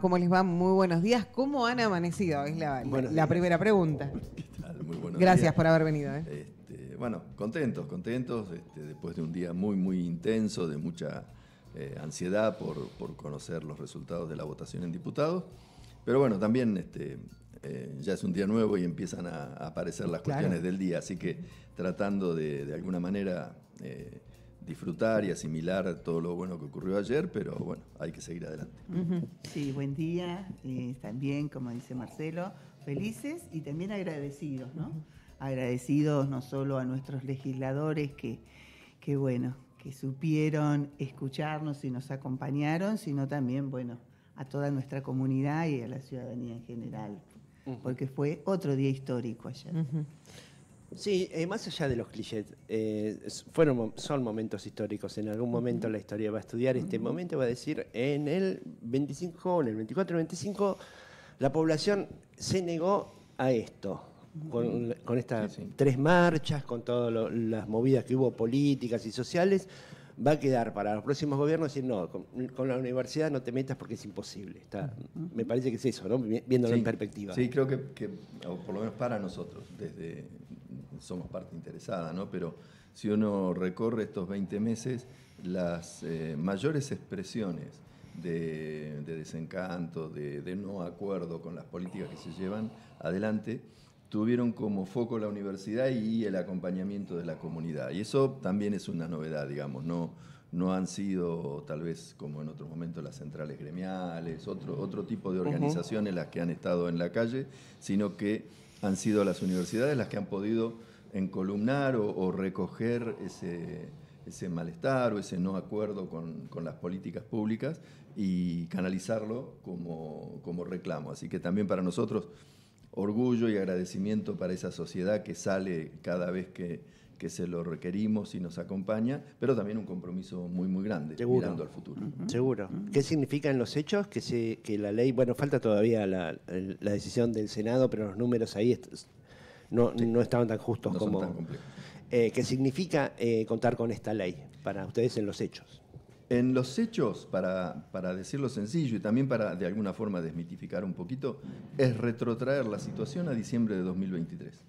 ¿Cómo les va? Muy buenos días. ¿Cómo han amanecido? Es la primera pregunta. ¿Qué tal? Muy buenos Gracias días. por haber venido. Bueno, contentos, después de un día muy intenso, de mucha ansiedad por conocer los resultados de la votación en diputados. Pero bueno, también ya es un día nuevo y empiezan a aparecer las cuestiones del día, así que tratando de alguna manera disfrutar y asimilar todo lo bueno que ocurrió ayer, pero bueno, hay que seguir adelante. Sí, buen día, también, como dice Marcelo, felices y también agradecidos, ¿no? Agradecidos no solo a nuestros legisladores que supieron escucharnos y nos acompañaron, sino también, bueno, a toda nuestra comunidad y a la ciudadanía en general, porque fue otro día histórico ayer. Sí, más allá de los clichés, son momentos históricos. En algún momento la historia va a estudiar este momento, va a decir, en el 25, en el 24, 25, la población se negó a esto, con estas tres marchas, con todas las movidas que hubo políticas y sociales. Va a quedar para los próximos gobiernos decir, no, con la universidad no te metas porque es imposible. Me parece que es eso, ¿no? Viéndolo en perspectiva. Sí, creo que, o por lo menos para nosotros, somos parte interesada, ¿no? Pero si uno recorre estos 20 meses, las mayores expresiones de desencanto, de no acuerdo con las políticas que se llevan adelante, tuvieron como foco la universidad y el acompañamiento de la comunidad. Y eso también es una novedad, digamos, no han sido tal vez como en otros momentos las centrales gremiales, otro tipo de organizaciones las que han estado en la calle, sino que han sido las universidades las que han podido encolumnar o recoger ese malestar o ese no acuerdo con las políticas públicas y canalizarlo como reclamo. Así que también para nosotros orgullo y agradecimiento para esa sociedad que sale cada vez que se lo requerimos y nos acompaña, pero también un compromiso muy grande, mirando al futuro. Seguro. ¿Qué significa en los hechos? Que la ley, bueno, falta todavía la decisión del Senado, pero los números ahí no estaban tan justos no como... son tan complejos. ¿Qué significa contar con esta ley para ustedes en los hechos? En los hechos, para decirlo sencillo y también para de alguna forma desmitificar un poquito, es retrotraer la situación a diciembre de 2023,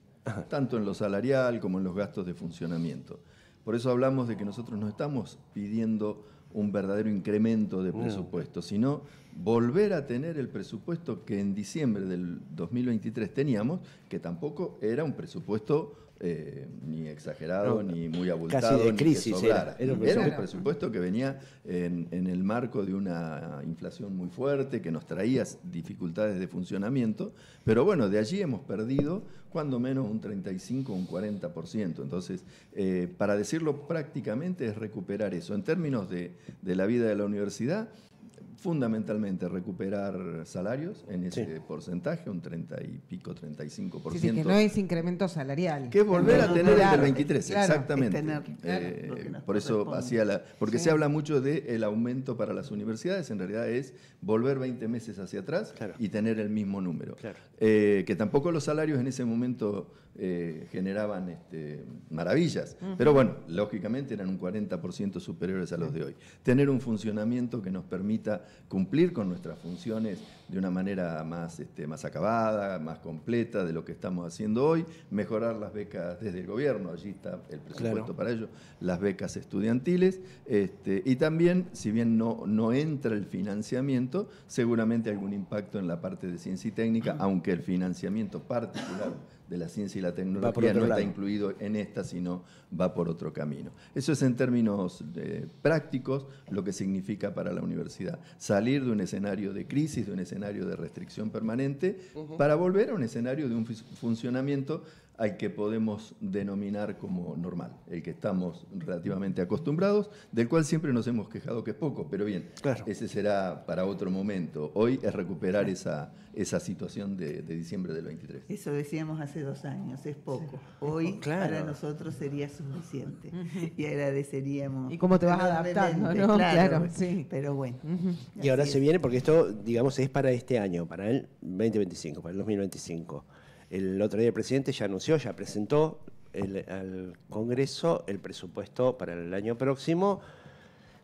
tanto en lo salarial como en los gastos de funcionamiento. Por eso hablamos de que nosotros no estamos pidiendo un verdadero incremento de presupuesto, sino volver a tener el presupuesto que en diciembre del 2023 teníamos, que tampoco era un presupuesto ni exagerado, ni muy abultado, casi de ni crisis, que sobrara. Era un presupuesto. presupuesto que venía en el marco de una inflación muy fuerte, que nos traía dificultades de funcionamiento, pero bueno, de allí hemos perdido cuando menos un 35 o un 40%. Entonces, para decirlo prácticamente, es recuperar eso. En términos de la vida de la universidad, fundamentalmente recuperar salarios en ese porcentaje, un 30 y pico, 35%. Sí, que no es incremento salarial. Que es volver a tener el del 23, exactamente. Por eso porque se habla mucho del aumento para las universidades, en realidad es volver 20 meses hacia atrás y tener el mismo número. Que tampoco los salarios en ese momento generaban maravillas, pero bueno, lógicamente eran un 40% superiores a los de hoy. Tener un funcionamiento que nos permita cumplir con nuestras funciones de una manera más acabada, más completa de lo que estamos haciendo hoy, mejorar las becas desde el gobierno, allí está el presupuesto para ello, las becas estudiantiles, y también, si bien no entra el financiamiento, seguramente algún impacto en la parte de ciencia y técnica, aunque el financiamiento particular de la ciencia y la tecnología no está incluido en esta, sino va por otro camino. Eso es en términos prácticos lo que significa para la universidad. Salir de un escenario de crisis, de un escenario de restricción permanente, para volver a un escenario de un funcionamiento al que podemos denominar como normal, el que estamos relativamente acostumbrados, del cual siempre nos hemos quejado que es poco, pero bien, ese será para otro momento. Hoy es recuperar esa situación de diciembre del 23. Eso decíamos hace 2 años, es poco. Hoy para nosotros sería suficiente y agradeceríamos. ¿Y cómo te vas adaptando, no? Claro, sí. Pero bueno. Y ahora se viene, porque esto, digamos, es para este año, para el 2025, para el 2025. El otro día el presidente ya anunció, ya presentó al Congreso el presupuesto para el año próximo,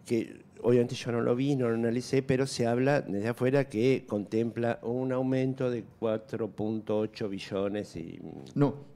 que obviamente yo no lo vi, no lo analicé, pero se habla desde afuera que contempla un aumento de 4.8 billones y... No.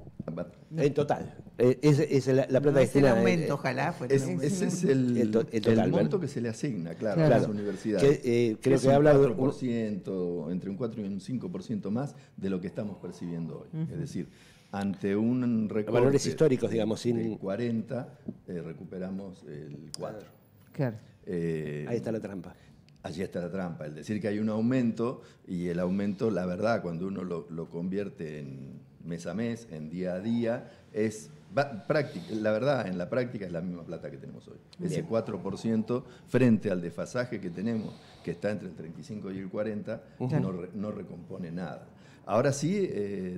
En total. Es la plata destinada. El aumento, ojalá fuera ese es el monto que se le asigna, claro, a las universidades. Creo que habla de 4%, entre un 4 y un 5% más de lo que estamos percibiendo hoy. Es decir, ante un recorte valores históricos, digamos, de 40, recuperamos el 4. Claro. Ahí está la trampa. Allí está la trampa, el decir que hay un aumento, y el aumento, la verdad, cuando uno lo convierte en mes a mes, en día a día, es práctica. La verdad, en la práctica es la misma plata que tenemos hoy. Bien. Ese 4% frente al desfasaje que tenemos, que está entre el 35 y el 40, no recompone nada. Ahora sí,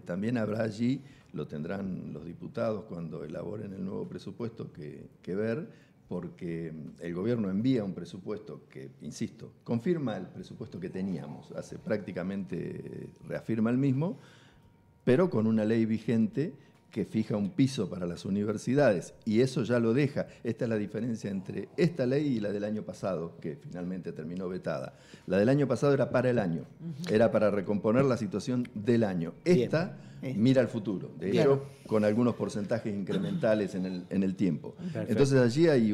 también habrá allí, lo tendrán los diputados cuando elaboren el nuevo presupuesto que ver, porque el gobierno envía un presupuesto que, insisto, confirma el presupuesto que teníamos, prácticamente reafirma el mismo, pero con una ley vigente que fija un piso para las universidades, y eso ya lo deja. Esta es la diferencia entre esta ley y la del año pasado, que finalmente terminó vetada. La del año pasado era para el año, era para recomponer la situación del año. Esta mira al futuro, de hecho, con algunos porcentajes incrementales en el tiempo. Perfecto. Entonces allí hay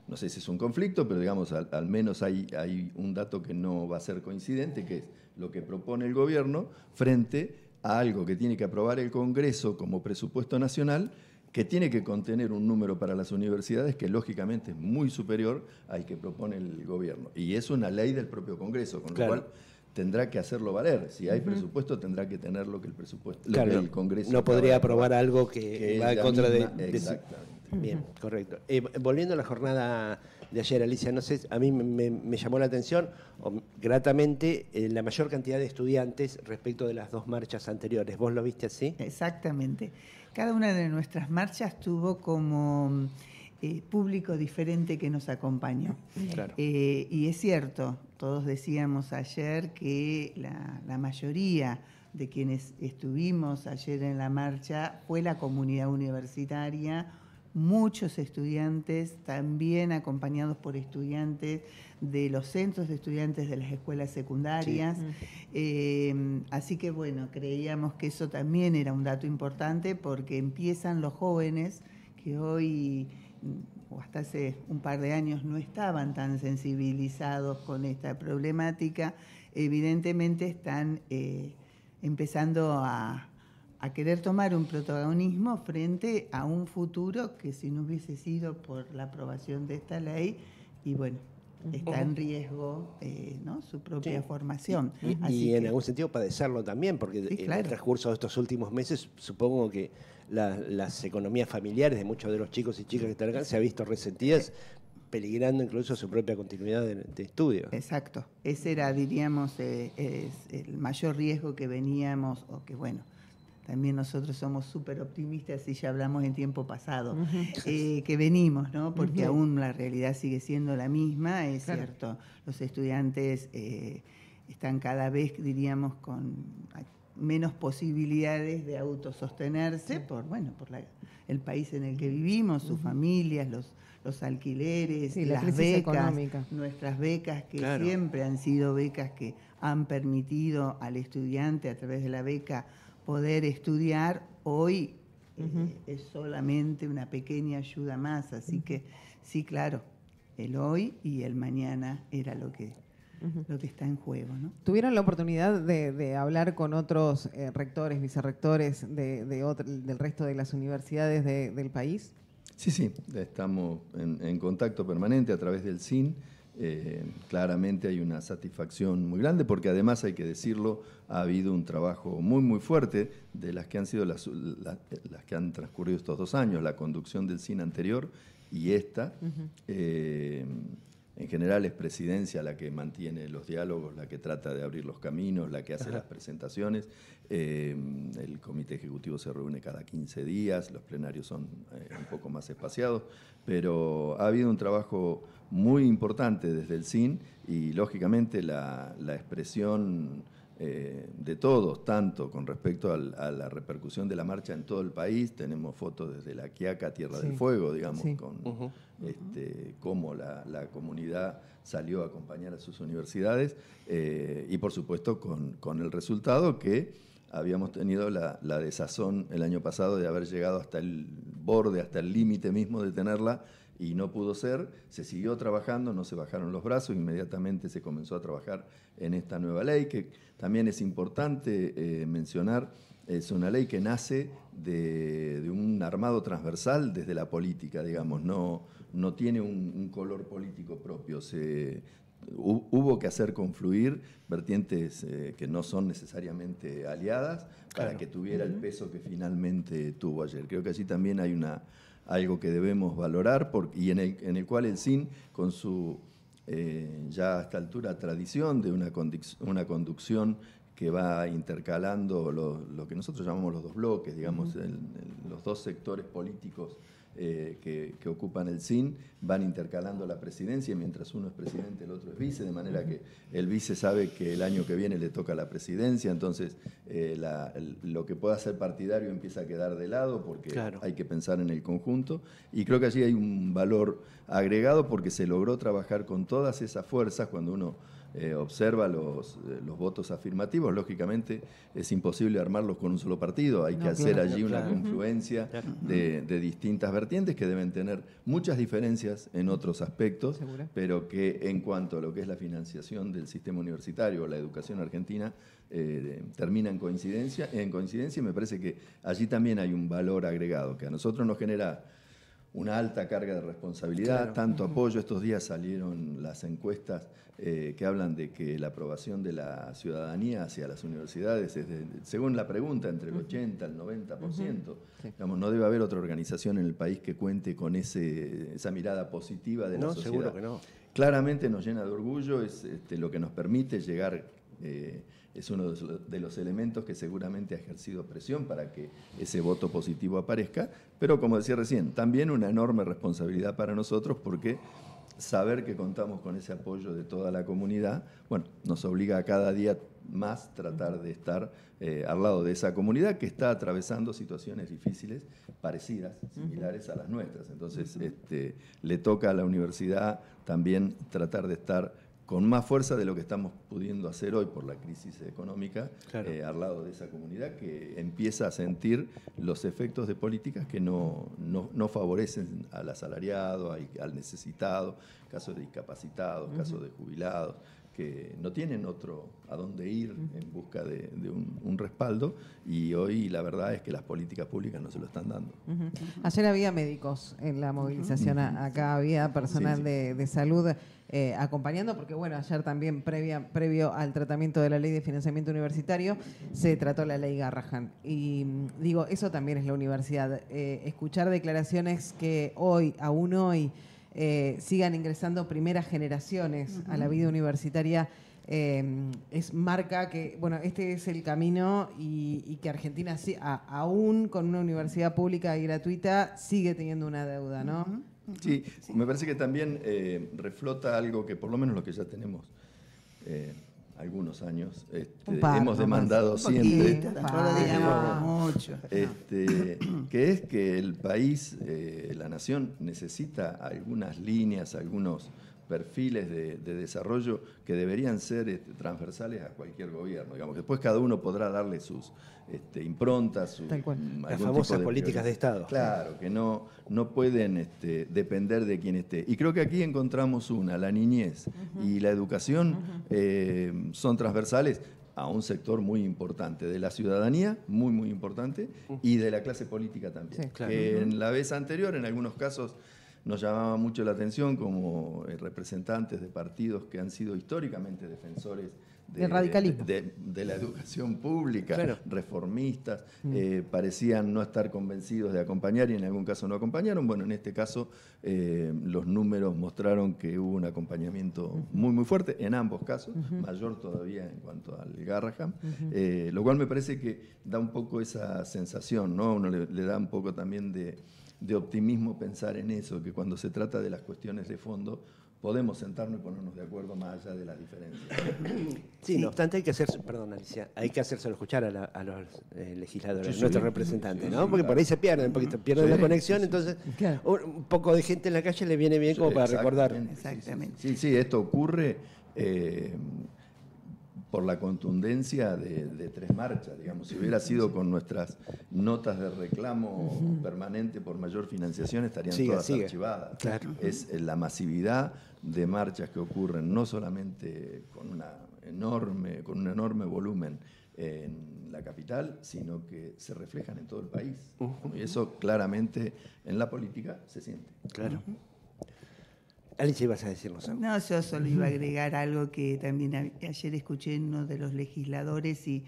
no sé si es un conflicto, pero digamos, al menos hay un dato que no va a ser coincidente, que es lo que propone el gobierno frente a algo que tiene que aprobar el Congreso como presupuesto nacional, que tiene que contener un número para las universidades que lógicamente es muy superior al que propone el gobierno. Y es una ley del propio Congreso, con lo cual tendrá que hacerlo valer. Si hay presupuesto, tendrá que tener lo que el presupuesto, lo que el Congreso... No podría aprobar algo que va en contra de... Exactamente. Bien, correcto. Volviendo a la jornada de ayer, Alicia, no sé, a mí me llamó la atención gratamente la mayor cantidad de estudiantes respecto de las dos marchas anteriores. ¿Vos lo viste así? Exactamente. Cada una de nuestras marchas tuvo como público diferente que nos acompañó. Claro. Y es cierto, todos decíamos ayer que la mayoría de quienes estuvimos ayer en la marcha fue la comunidad universitaria, muchos estudiantes, también acompañados por estudiantes de los centros de estudiantes de las escuelas secundarias. Sí. Así que bueno, creíamos que eso también era un dato importante porque empiezan los jóvenes que hoy, o hasta hace un par de años, no estaban tan sensibilizados con esta problemática, evidentemente están empezando a querer tomar un protagonismo frente a un futuro que si no hubiese sido por la aprobación de esta ley, y bueno, está en riesgo ¿no? su propia formación. Y en algún sentido padecerlo también, porque en el transcurso de estos últimos meses supongo que las economías familiares de muchos de los chicos y chicas que están acá se han visto resentidas, peligrando incluso su propia continuidad de estudio. Exacto. Ese era, diríamos, el mayor riesgo que veníamos, o que bueno, también nosotros somos súper optimistas y ya hablamos en tiempo pasado, que venimos, ¿no? Porque aún la realidad sigue siendo la misma, es cierto. Los estudiantes están cada vez, diríamos, con menos posibilidades de autosostenerse por el país en el que vivimos, sus familias, los alquileres, las becas, económica. Nuestras becas que siempre han sido becas que han permitido al estudiante a través de la beca poder estudiar, hoy es solamente una pequeña ayuda más, así que sí, claro, el hoy y el mañana era lo que está en juego, ¿no? ¿Tuvieron la oportunidad de hablar con otros rectores, vicerrectores del resto de las universidades del país? Sí, estamos en contacto permanente a través del SIN. Claramente hay una satisfacción muy grande porque además, hay que decirlo, ha habido un trabajo muy fuerte de las que han sido las que han transcurrido estos 2 años, la conducción del SIN anterior y esta. En general es Presidencia la que mantiene los diálogos, la que trata de abrir los caminos, la que hace las presentaciones. El Comité Ejecutivo se reúne cada 15 días, los plenarios son un poco más espaciados, pero ha habido un trabajo muy importante desde el SIN y lógicamente la expresión de todos, tanto con respecto a la repercusión de la marcha en todo el país. Tenemos fotos desde La Quiaca, Tierra del Fuego, digamos, con cómo la comunidad salió a acompañar a sus universidades, y por supuesto con el resultado que habíamos tenido la desazón el año pasado de haber llegado hasta el borde, hasta el límite mismo de tenerla, y no pudo ser. Se siguió trabajando, no se bajaron los brazos, inmediatamente se comenzó a trabajar en esta nueva ley, que también es importante mencionar, es una ley que nace de un armado transversal desde la política, digamos, no tiene un color político propio. Hubo que hacer confluir vertientes que no son necesariamente aliadas para que tuviera el peso que finalmente tuvo ayer. Creo que allí también hay algo que debemos valorar y en el cual el CIN, con su ya a esta altura tradición de una conducción que va intercalando lo que nosotros llamamos los dos bloques, digamos, los dos sectores políticos que ocupan el CIN, van intercalando la presidencia, mientras uno es presidente el otro es vice, de manera que el vice sabe que el año que viene le toca la presidencia, entonces lo que pueda ser partidario empieza a quedar de lado porque hay que pensar en el conjunto, y creo que allí hay un valor agregado porque se logró trabajar con todas esas fuerzas. Cuando uno observa los votos afirmativos, lógicamente es imposible armarlos con un solo partido, hay que hacer allí una confluencia de distintas vertientes que deben tener muchas diferencias en otros aspectos, pero que en cuanto a lo que es la financiación del sistema universitario o la educación argentina, termina en coincidencia, y me parece que allí también hay un valor agregado que a nosotros nos genera una alta carga de responsabilidad, tanto apoyo. Estos días salieron las encuestas que hablan de que la aprobación de la ciudadanía hacia las universidades es, según la pregunta, entre el 80 al 90%. Digamos, no debe haber otra organización en el país que cuente con esa mirada positiva de la sociedad. Seguro que no. Claramente nos llena de orgullo, es lo que nos permite llegar. Es uno de los elementos que seguramente ha ejercido presión para que ese voto positivo aparezca, pero como decía recién, también una enorme responsabilidad para nosotros, porque saber que contamos con ese apoyo de toda la comunidad, bueno, nos obliga a cada día más tratar de estar al lado de esa comunidad que está atravesando situaciones difíciles, parecidas, similares a las nuestras. Entonces, le toca a la universidad también tratar de estar con más fuerza de lo que estamos pudiendo hacer hoy por la crisis económica, al lado de esa comunidad que empieza a sentir los efectos de políticas que no favorecen al asalariado, al necesitado, casos de discapacitados, casos de jubilados, que no tienen otro a dónde ir en busca de un respaldo, y hoy la verdad es que las políticas públicas no se lo están dando. Ayer había médicos en la movilización, acá había personal de salud acompañando, porque bueno, ayer también previo al tratamiento de la ley de financiamiento universitario se trató la ley Garrahan, y digo, eso también es la universidad, escuchar declaraciones que aún hoy sigan ingresando primeras generaciones a la vida universitaria, marca que, bueno, este es el camino, y que Argentina, aún con una universidad pública y gratuita, sigue teniendo una deuda, ¿no? Sí, me parece que también reflota algo que por lo menos los que ya tenemos algunos años hemos demandado siempre, que es que el país, la nación, necesita algunas líneas, algunos perfiles de desarrollo que deberían ser transversales a cualquier gobierno. Digamos, después cada uno podrá darle sus improntas, las famosas políticas de Estado. Claro, que no pueden depender de quien esté. Y creo que aquí encontramos la niñez y la educación son transversales a un sector muy importante de la ciudadanía, muy, muy importante, y de la clase política también. Sí, claro. Que en la vez anterior, en algunos casos, nos llamaba mucho la atención como representantes de partidos que han sido históricamente defensores del radicalismo, de la educación pública, reformistas, parecían no estar convencidos de acompañar, y en algún caso no acompañaron. Bueno, en este caso los números mostraron que hubo un acompañamiento muy, muy fuerte en ambos casos, mayor todavía en cuanto al Garrahan, lo cual me parece que da un poco esa sensación, ¿no? Uno le da un poco también de optimismo pensar en eso, que cuando se trata de las cuestiones de fondo, podemos sentarnos y ponernos de acuerdo más allá de las diferencias. Sí, no obstante hay que hacerse, perdón Alicia, hay que hacérselo escuchar a los legisladores, nuestros representantes, ¿no? Porque por ahí se pierden un poquito, pierden la conexión, entonces un poco de gente en la calle le viene bien como para recordar. Exactamente. Sí, esto ocurre por la contundencia de Tres Marchas, digamos. Si hubiera sido con nuestras notas de reclamo permanente por mayor financiación, estarían todas archivadas. Claro. Es la masividad de marchas que ocurren, no solamente con un enorme volumen en la capital, sino que se reflejan en todo el país. Y eso claramente en la política se siente. Claro. Alicia, ibas a decirnos algo. No, yo solo iba a agregar algo que también ayer escuché en uno de los legisladores y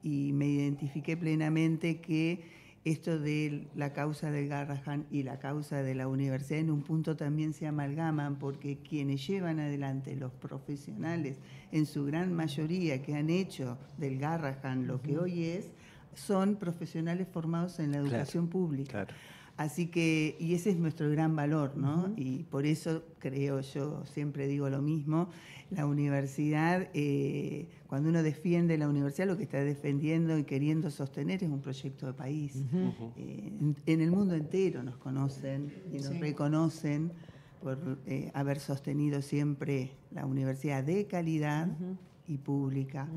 me identifiqué plenamente, que esto de la causa del Garrahan y la causa de la universidad en un punto también se amalgaman, porque quienes llevan adelante, los profesionales, en su gran mayoría que han hecho del Garrahan lo que hoy es, son profesionales formados en la educación pública. Claro. Así que, y ese es nuestro gran valor, ¿no? Y por eso creo, yo siempre digo lo mismo, la universidad, cuando uno defiende la universidad, lo que está defendiendo y queriendo sostener es un proyecto de país. En el mundo entero nos conocen y nos reconocen por haber sostenido siempre la universidad de calidad y pública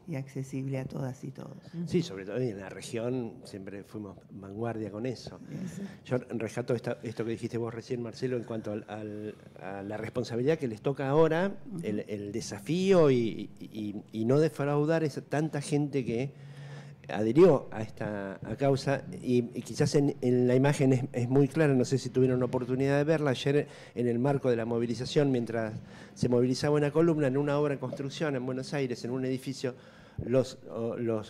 y accesible a todas y todos. Sí, sobre todo en la región siempre fuimos vanguardia con eso. Yo rescato esto que dijiste vos recién, Marcelo, en cuanto a la responsabilidad que les toca ahora, el desafío y no defraudar a tanta gente que adhirió a esta causa y quizás en la imagen es muy clara, no sé si tuvieron oportunidad de verla ayer en el marco de la movilización, mientras se movilizaba una columna en una obra en construcción en Buenos Aires, en un edificio, los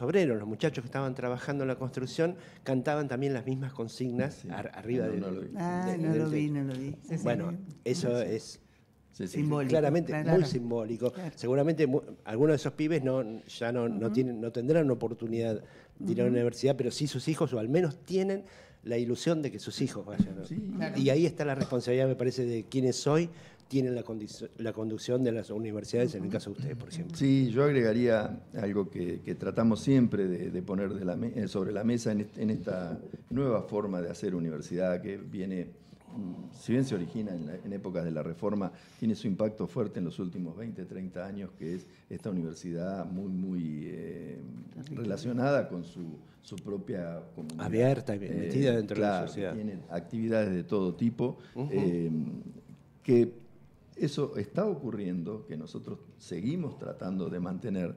obreros, los muchachos que estaban trabajando en la construcción, cantaban también las mismas consignas arriba del... No lo vi. Bueno, eso es... Simbólico, claramente muy simbólico. Claro. Seguramente algunos de esos pibes ya no tendrán oportunidad de ir a la universidad, pero sí sus hijos, o al menos tienen la ilusión de que sus hijos vayan. ¿No? Sí, claro. Y ahí está la responsabilidad, me parece, de quienes hoy tienen la conducción de las universidades, en el caso de ustedes, por ejemplo. Sí, yo agregaría algo que tratamos siempre de poner sobre la mesa en esta nueva forma de hacer universidad que viene... Si bien se origina en épocas de la Reforma, tiene su impacto fuerte en los últimos 20, 30 años, que es esta universidad muy relacionada con su propia comunidad. Abierta y metida dentro de la sociedad. Tiene actividades de todo tipo, que eso está ocurriendo, que nosotros seguimos tratando de mantener.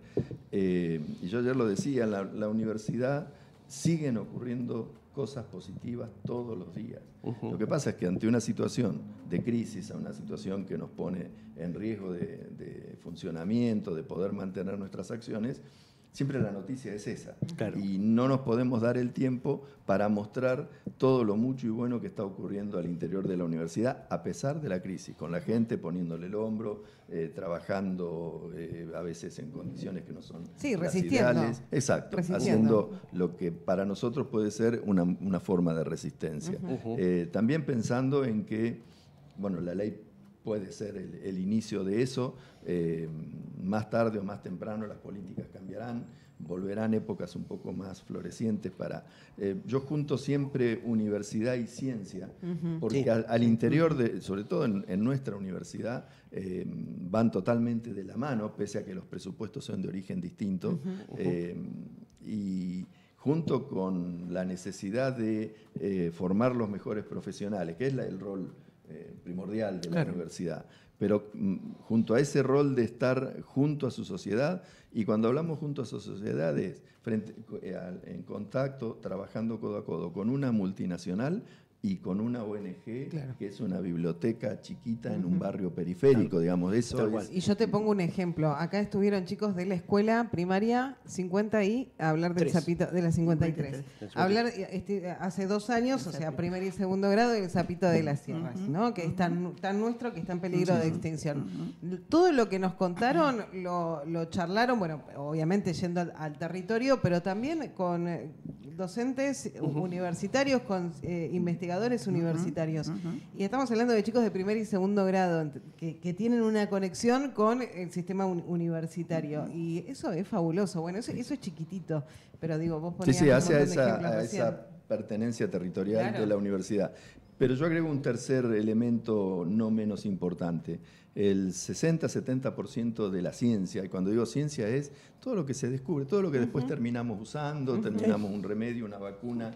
Y yo ayer lo decía, en la universidad siguen ocurriendo cosas positivas todos los días. Lo que pasa es que ante una situación de crisis, a una situación que nos pone en riesgo de funcionamiento, de poder mantener nuestras acciones, siempre la noticia es esa. Claro. Y no nos podemos dar el tiempo para mostrar todo lo mucho y bueno que está ocurriendo al interior de la universidad, a pesar de la crisis, con la gente poniéndole el hombro, trabajando a veces en condiciones que no son las ideales. Exacto, haciendo lo que para nosotros puede ser una forma de resistencia. También pensando en que, bueno, la ley puede ser el inicio de eso. Más tarde o más temprano las políticas cambiarán, volverán épocas un poco más florecientes para... yo junto siempre universidad y ciencia, porque al interior, sobre todo en nuestra universidad, van totalmente de la mano, pese a que los presupuestos son de origen distinto, y junto con la necesidad de formar los mejores profesionales, que es el rol primordial de la universidad, pero junto a ese rol de estar junto a su sociedad, y cuando hablamos junto a su sociedad es en contacto, trabajando codo a codo con una multinacional y con una ONG, que es una biblioteca chiquita en un barrio periférico, digamos, eso es. Y yo te pongo un ejemplo. Acá estuvieron chicos de la escuela primaria 50 y a hablar del sapito de la 53. Hablar hace 2 años, o sea, primer y segundo grado, del sapito de las sierras, ¿no? Que es tan nuestro que está en peligro de extinción. Todo lo que nos contaron lo charlaron, bueno, obviamente yendo al territorio, pero también con docentes universitarios con investigadores universitarios. Y estamos hablando de chicos de primer y segundo grado que tienen una conexión con el sistema universitario. Y eso es fabuloso. Bueno, eso es chiquitito, pero digo, vos ponías hacia esa pertenencia territorial de la universidad. Pero yo agrego un tercer elemento no menos importante. El 60-70% de la ciencia, y cuando digo ciencia es todo lo que se descubre, todo lo que después terminamos usando, terminamos un remedio, una vacuna,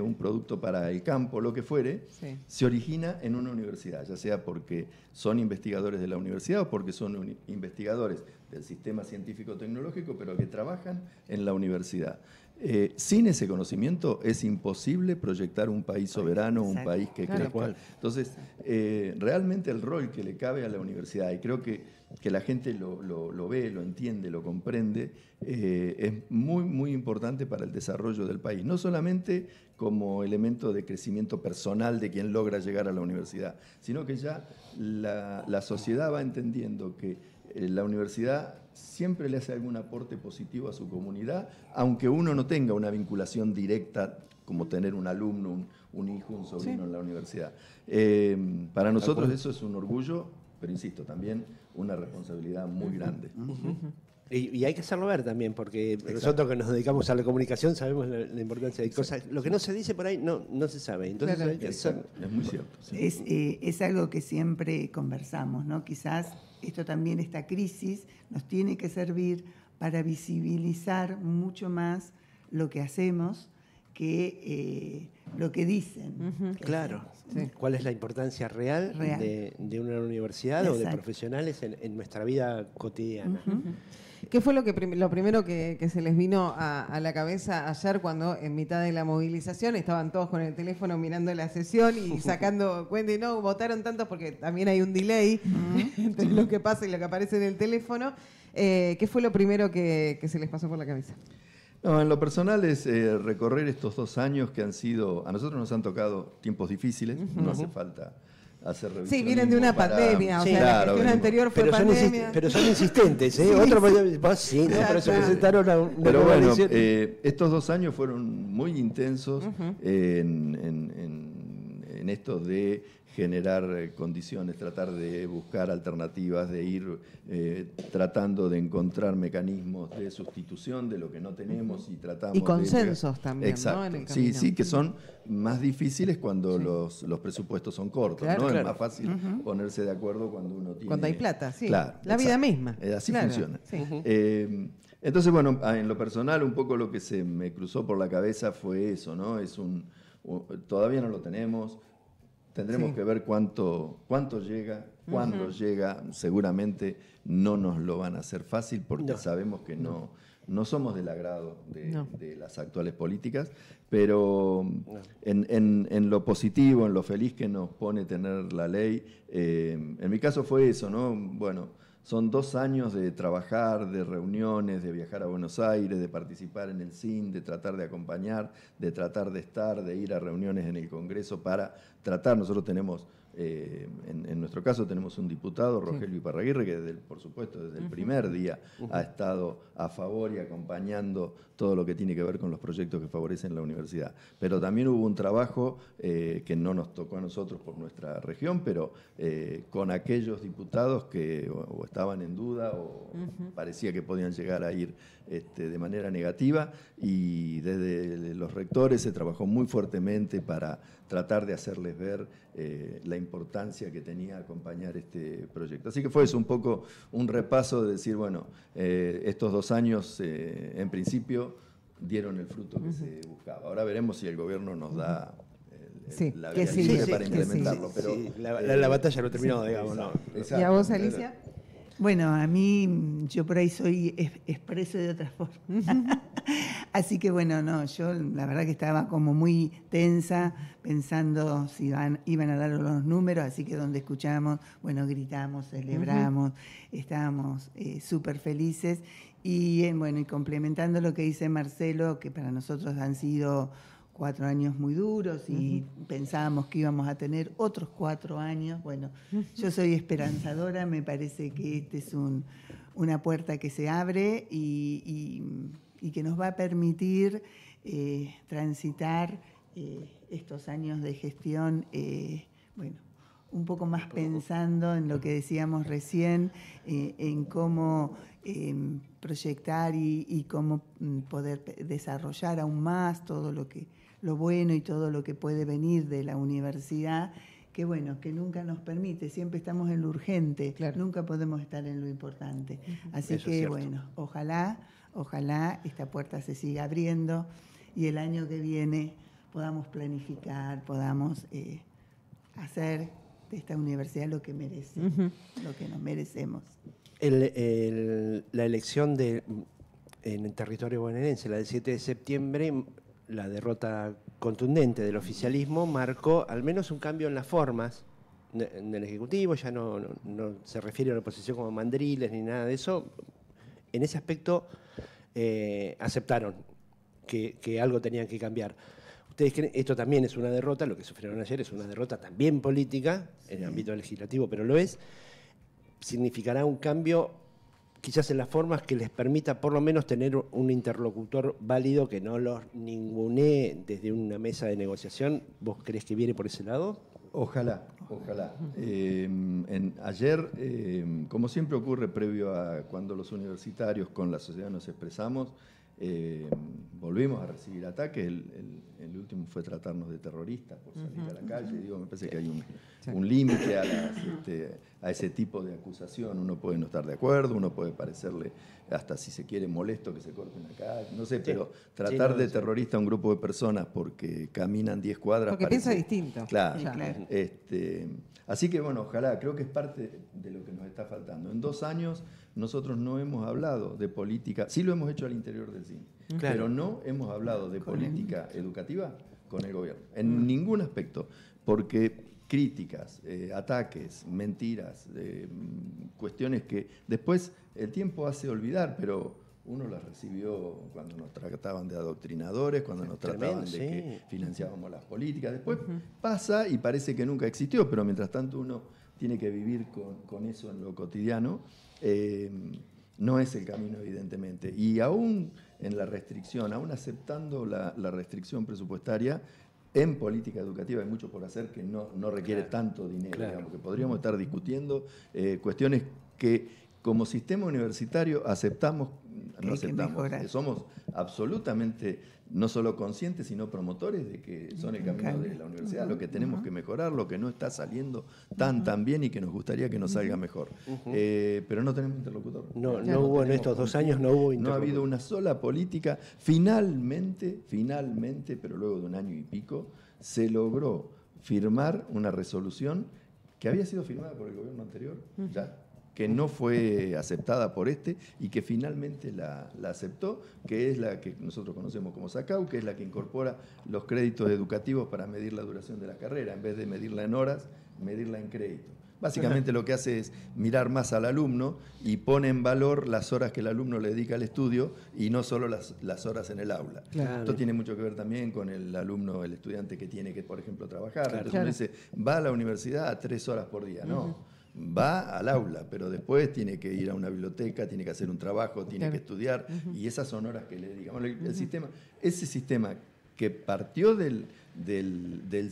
un producto para el campo, lo que fuere, se origina en una universidad, ya sea porque son investigadores de la universidad o porque son investigadores del sistema científico-tecnológico, pero que trabajan en la universidad. Sin ese conocimiento es imposible proyectar un país soberano, un país que crezca. Entonces, realmente el rol que le cabe a la universidad, y creo que la gente lo ve, lo entiende, lo comprende, es muy, muy importante para el desarrollo del país. No solamente como elemento de crecimiento personal de quien logra llegar a la universidad, sino que ya la sociedad va entendiendo que la universidad siempre le hace algún aporte positivo a su comunidad, aunque uno no tenga una vinculación directa como tener un alumno, un hijo, un sobrino en la universidad. Para nosotros eso es un orgullo, pero insisto, también una responsabilidad muy grande. Y hay que hacerlo ver también, porque nosotros que nos dedicamos a la comunicación sabemos la importancia de cosas. Lo que no se dice por ahí no se sabe. Entonces hay que hacerlo. Es muy cierto. Es algo que siempre conversamos, ¿no? Quizás esto también, esta crisis, nos tiene que servir para visibilizar mucho más lo que hacemos que lo que dicen. Claro. ¿Cuál es la importancia real. De una universidad o de profesionales en nuestra vida cotidiana? ¿Qué fue lo primero que se les vino a la cabeza ayer cuando en mitad de la movilización estaban todos con el teléfono mirando la sesión y sacando cuenta y no votaron tantos porque también hay un delay entre lo que pasa y lo que aparece en el teléfono? ¿Qué fue lo primero que se les pasó por la cabeza? No, en lo personal es recorrer estos 2 años que han sido, a nosotros nos han tocado tiempos difíciles, no hace falta hacer revisionismo. Sí, vienen de una pandemia, o sea, la gestión anterior fue pandemia. Pero son insistentes, ¿eh? Otro por eso presentaron a una Pero bueno, estos 2 años fueron muy intensos en esto de generar condiciones, tratar de buscar alternativas, de ir tratando de encontrar mecanismos de sustitución de lo que no tenemos y tratamos y consensos también, exacto, ¿no? En el camino. Sí, que son más difíciles cuando los presupuestos son cortos, ¿no? Es más fácil ponerse de acuerdo cuando uno tiene... Cuando hay plata, sí. Claro, la vida misma. Así funciona. Sí. Entonces, bueno, en lo personal un poco lo que se me cruzó por la cabeza fue eso, ¿no? Todavía no lo tenemos. Tendremos que ver cuánto llega, cuándo llega. Seguramente no nos lo van a hacer fácil porque sabemos que no somos del agrado de las actuales políticas, pero en lo positivo, en lo feliz que nos pone tener la ley, en mi caso fue eso, ¿no? Bueno, son 2 años de trabajar, de reuniones, de viajar a Buenos Aires, de participar en el CIN, de tratar de acompañar, de tratar de estar, de ir a reuniones en el Congreso para tratar. Nosotros tenemos, en nuestro caso, tenemos un diputado, Rogelio Iparraguirre, que por supuesto desde el primer día ha estado a favor y acompañando todo lo que tiene que ver con los proyectos que favorecen la universidad. Pero también hubo un trabajo que no nos tocó a nosotros por nuestra región, pero con aquellos diputados que o estaban en duda o parecía que podían llegar a ir de manera negativa, y desde los rectores se trabajó muy fuertemente para tratar de hacerles ver la importancia que tenía acompañar este proyecto. Así que fue eso un poco un repaso de decir, bueno, estos 2 años en principio dieron el fruto que se buscaba. Ahora veremos si el gobierno nos da la vía libre para implementarlo. Pero, la batalla no terminó, digamos. ¿No? ¿Y a vos, Alicia? Bueno, a mí, yo por ahí soy expreso de otra forma. Así que bueno, no, yo la verdad que estaba como muy tensa, pensando si iban a dar los números, así que donde escuchamos, bueno, gritamos, celebramos, estábamos súper felices. Y bueno, y complementando lo que dice Marcelo, que para nosotros han sido 4 años muy duros y pensábamos que íbamos a tener otros 4 años. Bueno, yo soy esperanzadora, me parece que este es una puerta que se abre y y que nos va a permitir transitar estos años de gestión, bueno, un poco más pensando en lo que decíamos recién, en cómo proyectar y cómo poder desarrollar aún más todo lo bueno y todo lo que puede venir de la universidad, que bueno, que nunca nos permite, siempre estamos en lo urgente, claro. Nunca podemos estar en lo importante. Así eso que bueno, ojalá esta puerta se siga abriendo y el año que viene podamos planificar, podamos hacer de esta universidad lo que merece, lo que nos merecemos. La elección en el territorio bonaerense, la del 7 de septiembre, la derrota contundente del oficialismo marcó al menos un cambio en las formas en el Ejecutivo, ya no se refiere a la oposición como mandriles ni nada de eso. En ese aspecto aceptaron que algo tenían que cambiar. ¿Ustedes creen? Esto también es una derrota, lo que sufrieron ayer es una derrota también política, en el ámbito legislativo, pero lo es. Significará un cambio quizás en las formas que les permita por lo menos tener un interlocutor válido que no los ningunee desde una mesa de negociación. ¿Vos crees que viene por ese lado? Ojalá. Ayer, como siempre ocurre previo a cuando los universitarios con la sociedad nos expresamos, volvimos a recibir ataques. El último fue tratarnos de terroristas por salir a la calle. Me parece que hay un límite a ese tipo de acusación. Uno puede no estar de acuerdo, uno puede parecerle, hasta si se quiere, molesto que se corten la calle, no sé, pero tratar de terrorista a un grupo de personas porque caminan 10 cuadras... Porque piensa distinto. Claro. Así que bueno, ojalá, creo que es parte de lo que nos está faltando. En 2 años nosotros no hemos hablado de política, sí lo hemos hecho al interior del cine, pero no hemos hablado de política educativa con el gobierno, en ningún aspecto, porque críticas, ataques, mentiras, cuestiones que después el tiempo hace olvidar, pero uno las recibió cuando nos trataban de adoctrinadores, cuando nos trataban de que financiábamos las políticas. Después pasa y parece que nunca existió, pero mientras tanto uno tiene que vivir con eso en lo cotidiano. No es el camino, evidentemente. Y aún en la restricción, aún aceptando la restricción presupuestaria, en política educativa hay mucho por hacer que no requiere tanto dinero, digamos, que podríamos estar discutiendo cuestiones que como sistema universitario aceptamos, somos absolutamente no solo conscientes, sino promotores de que son el camino de la universidad, lo que tenemos que mejorar, lo que no está saliendo tan bien y que nos gustaría que nos salga mejor. Pero no tenemos interlocutor. No hubo en estos 2 años, no hubo interlocutor. No ha habido una sola política. Finalmente, pero luego de 1 año y pico, se logró firmar una resolución que había sido firmada por el gobierno anterior, que no fue aceptada por y que finalmente la aceptó, que es la que nosotros conocemos como SACAU, que es la que incorpora los créditos educativos para medir la duración de la carrera, en vez de medirla en horas, medirla en crédito. Básicamente lo que hace es mirar más al alumno y pone en valor las horas que el alumno le dedica al estudio y no solo las horas en el aula. Claro. Esto tiene mucho que ver también con el alumno, el estudiante que tiene que, por ejemplo, trabajar. Entonces uno dice, va a la universidad a 3 horas por día. No. Va al aula, pero después tiene que ir a una biblioteca, tiene que hacer un trabajo, tiene que estudiar, y esas son horas que le dedicamos. Ese sistema que partió del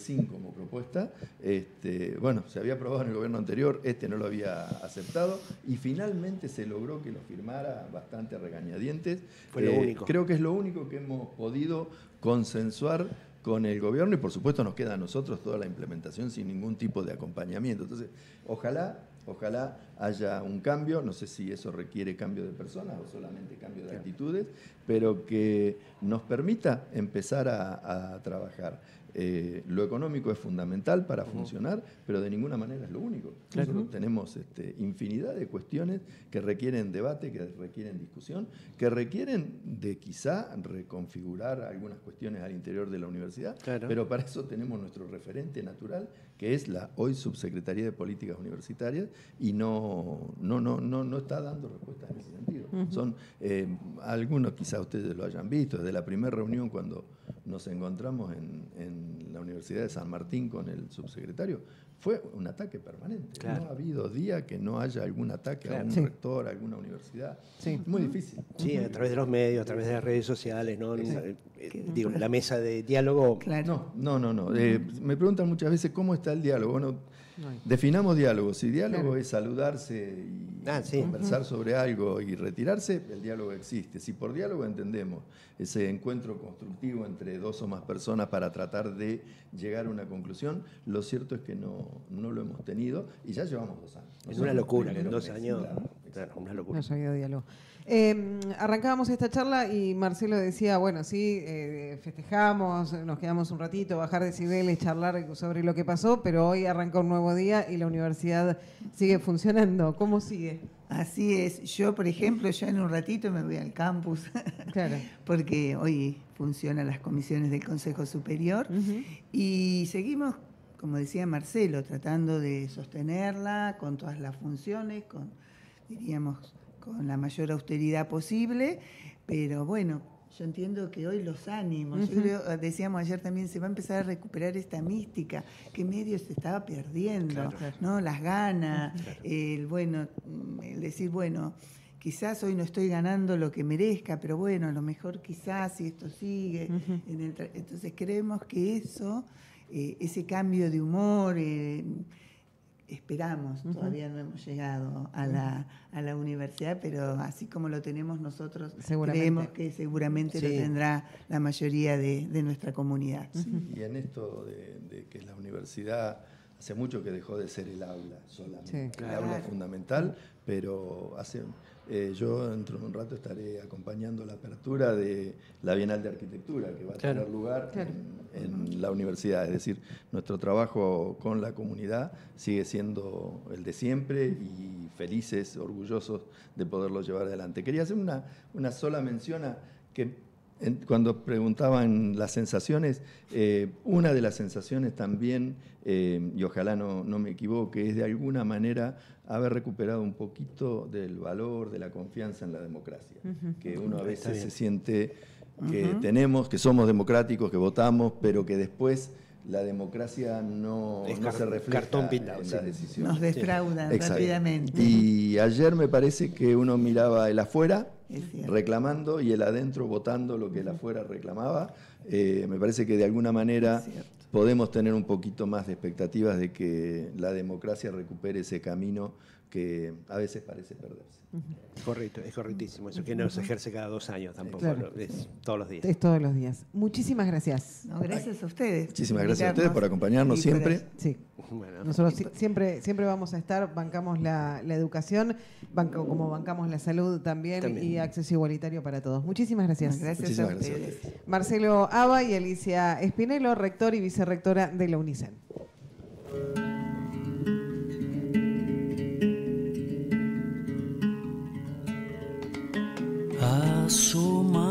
SIN como propuesta, se había aprobado en el gobierno anterior, no lo había aceptado, y finalmente se logró que lo firmara bastante a regañadientes. Fue lo único. Creo que es lo único que hemos podido consensuar con el gobierno, y por supuesto nos queda a nosotros toda la implementación sin ningún tipo de acompañamiento. Entonces, ojalá haya un cambio, no sé si eso requiere cambio de personas o solamente cambio de actitudes, pero que nos permita empezar a trabajar. Lo económico es fundamental para funcionar, pero de ninguna manera es lo único. Nosotros tenemos infinidad de cuestiones que requieren debate, que requieren discusión, que requieren de quizá reconfigurar algunas cuestiones al interior de la universidad, pero para eso tenemos nuestro referente natural, que es la hoy Subsecretaría de Políticas Universitarias, y no está dando respuestas en ese sentido. Son algunos, quizá ustedes lo hayan visto, desde la primera reunión cuando nos encontramos en la Universidad de San Martín con el subsecretario, fue un ataque permanente. Claro. No ha habido día que no haya algún ataque a un rector, a alguna universidad. Sí. Muy difícil. Sí, a través de los medios, a través de las redes sociales, ¿no? Digo, la mesa de diálogo. Claro. No. Me preguntan muchas veces cómo está el diálogo. Bueno, definamos diálogo. Si diálogo es saludarse y conversar sobre algo y retirarse, el diálogo existe. Si por diálogo entendemos ese encuentro constructivo entre dos o más personas para tratar de llegar a una conclusión, lo cierto es que no lo hemos tenido y ya llevamos 2 años. Es una locura que en 2 años... Claro, una locura. No ha habido diálogo. Arrancábamos esta charla y Marcelo decía, bueno, sí, festejamos, nos quedamos un ratito, bajar decibeles, charlar sobre lo que pasó, pero hoy arranca un nuevo día y la universidad sigue funcionando. ¿Cómo sigue? Así es. Yo, por ejemplo, ya en un ratito me voy al campus, claro, porque hoy funcionan las comisiones del Consejo Superior y seguimos, como decía Marcelo, tratando de sostenerla con todas las funciones, diríamos, con la mayor austeridad posible, pero bueno, yo entiendo que hoy los ánimos, yo creo, decíamos ayer también, se va a empezar a recuperar esta mística que medio se estaba perdiendo, ¿no? Las ganas, el decir, bueno, quizás hoy no estoy ganando lo que merezca, pero bueno, a lo mejor quizás si esto sigue, entonces creemos que eso, ese cambio de humor, esperamos, todavía no hemos llegado a la universidad, pero así como lo tenemos nosotros, creemos que seguramente lo tendrá la mayoría de nuestra comunidad. Sí, y en esto de que la universidad hace mucho que dejó de ser el aula solamente. El aula es fundamental, pero yo dentro de un rato estaré acompañando la apertura de la Bienal de Arquitectura, que va a tener lugar en la universidad. Es decir, nuestro trabajo con la comunidad sigue siendo el de siempre y felices, orgullosos de poderlo llevar adelante. Quería hacer una sola mención a que cuando preguntaban las sensaciones, una de las sensaciones también, y ojalá no me equivoque, es de alguna manera haber recuperado un poquito del valor, de la confianza en la democracia, que uno a veces se siente que tenemos, que somos democráticos, que votamos, pero que después la democracia no se refleja en la decisión. Nos defraudan rápidamente. Y ayer me parece que uno miraba el afuera reclamando y el adentro votando lo que el afuera reclamaba. Me parece que de alguna manera podemos tener un poquito más de expectativas de que la democracia recupere ese camino que a veces parece perderse. Correcto, es correctísimo. Eso que no se ejerce cada 2 años tampoco, es todos los días. Es todos los días. Muchísimas gracias. No, gracias a ustedes. Muchísimas gracias a ustedes por acompañarnos siempre. Sí. Bueno. Nosotros siempre vamos a estar, bancamos la educación, como bancamos la salud también y acceso igualitario para todos. Muchísimas gracias. Gracias a ustedes. Marcelo Aba y Alicia Espinelo, rector y vicerrectora de la UNICEN. Asoma